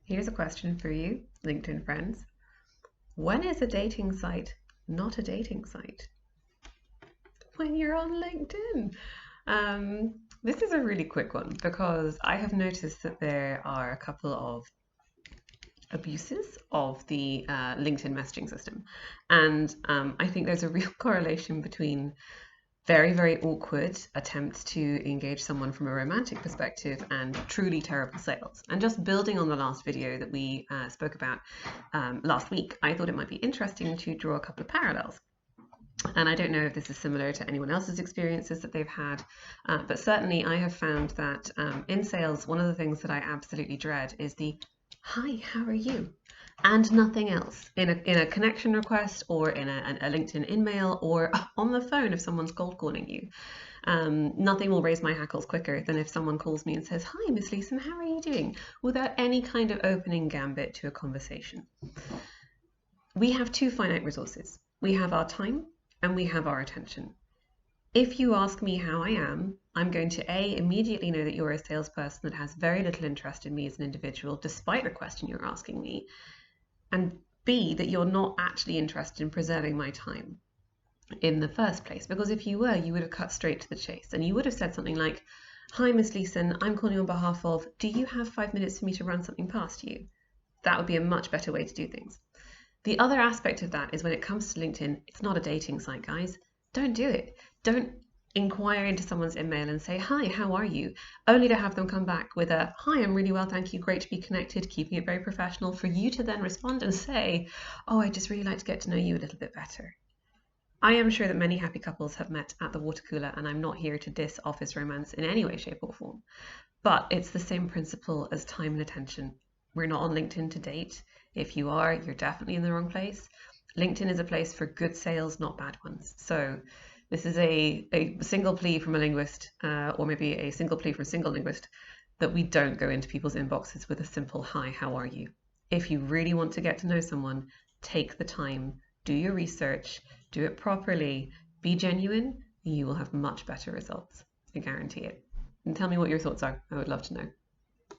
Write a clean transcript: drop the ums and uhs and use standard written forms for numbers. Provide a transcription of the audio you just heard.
Here's a question for you, LinkedIn friends. When is a dating site not a dating site? When you're on LinkedIn. This is a really quick one because I have noticed that there are a couple of abuses of the LinkedIn messaging system. And I think there's a real correlation between very, very awkward attempts to engage someone from a romantic perspective and truly terrible sales. And just building on the last video that we spoke about last week, I thought it might be interesting to draw a couple of parallels. And I don't know if this is similar to anyone else's experiences that they've had, but certainly I have found that in sales, one of the things that I absolutely dread is the "Hi, how are you?" and nothing else in a connection request or in a LinkedIn InMail or on the phone if someone's cold calling you. Nothing will raise my hackles quicker than if someone calls me and says, "Hi, Miss Leeson, how are you doing?" without any kind of opening gambit to a conversation. We have two finite resources. We have our time and we have our attention. If you ask me how I am, I'm going to A, immediately know that you're a salesperson that has very little interest in me as an individual, despite the question you're asking me, and B, that you're not actually interested in preserving my time in the first place. Because if you were, you would have cut straight to the chase and you would have said something like, "Hi, Miss Leeson, I'm calling on behalf of, do you have 5 minutes for me to run something past you?" That would be a much better way to do things. The other aspect of that is when it comes to LinkedIn, it's not a dating site, guys. Don't do it. Don't inquire into someone's email and say, "Hi, how are you?" only to have them come back with a, "Hi, I'm really well, thank you, great to be connected," keeping it very professional, for you to then respond and say, "Oh, I'd just really like to get to know you a little bit better." I am sure that many happy couples have met at the water cooler, and I'm not here to diss office romance in any way, shape, or form. But it's the same principle as time and attention. We're not on LinkedIn to date. If you are, you're definitely in the wrong place. LinkedIn is a place for good sales, not bad ones. So this is a single plea from a linguist, or maybe a single plea from a single linguist, that we don't go into people's inboxes with a simple "Hi, how are you?" If you really want to get to know someone, take the time, do your research, do it properly, be genuine, and you will have much better results. I guarantee it. And tell me what your thoughts are. I would love to know.